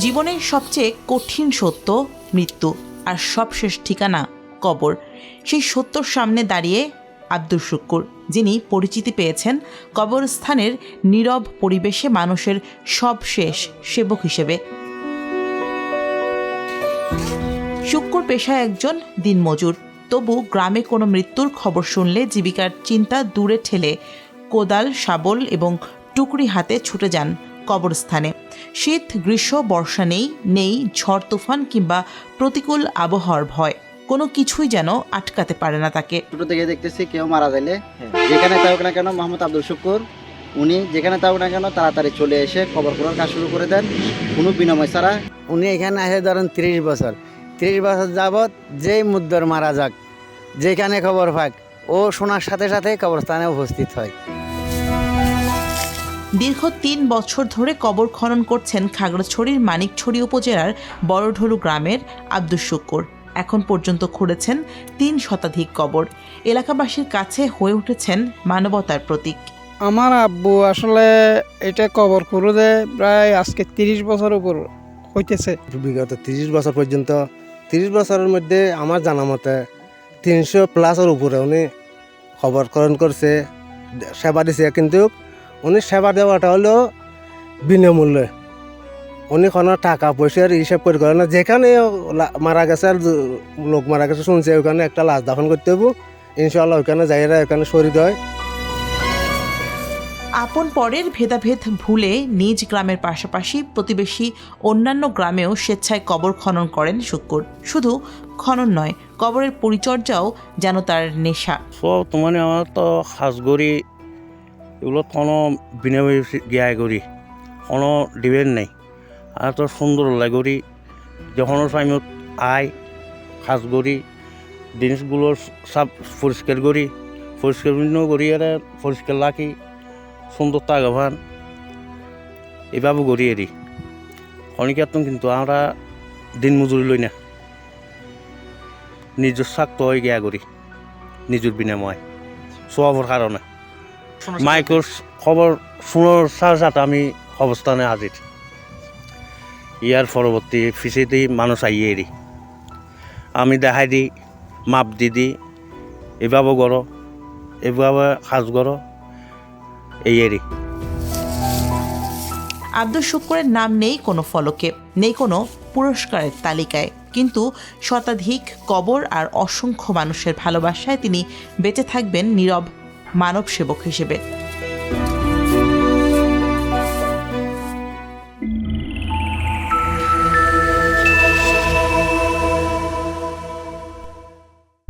জীবনের সবচেয়ে কঠিন সত্য মৃত্যু, আর সবশেষ ঠিকানা কবর। সেই সত্যর সামনে দাঁড়িয়ে আব্দুস শুক্কুর, যিনি পরিচিতি পেয়েছেন কবরস্থানের নীরব পরিবেশে মানুষের সবশেষ সেবক হিসেবে। শুক্কুর পেশায় একজন দিনমজুর, তবু গ্রামে কোনো মৃত্যুর খবর শুনলে জীবিকার চিন্তা দূরে ঠেলে কোদাল, শাবল এবং টুকরি হাতে ছুটে যান কবরস্থানে। শীত, গ্রীষ্ম, বর্ষা নেই ঝড় তুফান কিংবা প্রতিকূল আবহাওয়ার ভয়, কোনো কিছুই যেন আটকাতে পারে না তাকে। ছোট থেকে দেখতেছি কেউ মারা গেলে যেখানে থাকুক না কেন মোহাম্মদ আব্দুল শুক্কুর উনি যেখানে থাকুক না কেন তাড়াতাড়ি চলে এসে কবর করার কাজ শুরু করে দেন কোনো বিনিময় ছাড়া। উনি এখানে আসে ধরেন 30 বছর যাবৎ যেই মুদ্দর মারা যাক, যেখানে খবর পাক ও শোনার সাথে সাথে কবরস্থানে উপস্থিত হয়। দীর্ঘ 3 বছর ধরে কবর খনন করছেন খাগড়াছড়ির মানিকছড়ি উপজেলার বড়ঢলু গ্রামের আব্দুস শুক্কুর। এখন পর্যন্ত খুঁড়েছেন 3 শতাধিক কবর। এলাকাবাসীর কাছে হয়ে উঠেছেন মানবতার প্রতীক। আমার আব্বু আসলে এটা কবর করে প্রায় আজকে 30 বছর উপর হইতেছে। বিগত 30 বছর পর্যন্ত 30 বছরের মধ্যে আমার জানা মতে 300+ উপরে উনি খবরকরণ করছে, সেবা দিছে। কিন্তু উনি সেবা দেওয়াটা হলো বিনামূল্যে। উনি কোনো টাকা পয়সার হিসাব করে করে না। যেখানে মারা গেছে আর লোক মারা গেছে শুনছে ওখানে একটা লাশ দাফন করতে হবো, ইনশাল্লাহ ওখানে যাইরা ওখানে শরীর হয়। আপন পরের ভেদাভেদ ভুলে নিজ গ্রামের পাশাপাশি প্রতিবেশী অন্যান্য গ্রামেও স্বেচ্ছায় কবর খনন করেন শুক্কুর। শুধু খনন নয়, কবরের পরিচর্যাও যেন তার নেশা। সব তোমার আমার তো সাজগড়ি এগুলো কোনো বিনিময় গিয়া করি, কোনো ডিবেন নেই। আর তো সুন্দর লাগরি যখন টাইমত আয় সাজগড়ি জিনিসগুলো সব পরিষ্কার করি আর পরিষ্কার রাখি, সুন্দর তাগাভান এভাবে গড়ি এরি অনেক। কিন্তু আমরা দিন মজুরি লই না, নিজের স্বার্থ হয়ে গিয়া করি, নিজের বিনিময় সবর কারণে। মাইক্রোর খবর শোনার সাথে সাথে আমি অবস্থানে হাজির। ইয়ার পরবর্তী ফিসেতেই মানুষ আইয়ে এরি, আমি দেখাই দিই, মাপ দিই, এভাবে করো, এভাবে কাজ করো, এই এরি। আব্দুস শুক্কুরের নাম নেই কোনো ফলকে, নেই কোনো পুরস্কারের তালিকায়, কিন্তু শতাধিক কবর আর অসংখ্য মানুষের ভালোবাসায় তিনি বেঁচে থাকবেন নীরব মানব সেবক হিসেবে।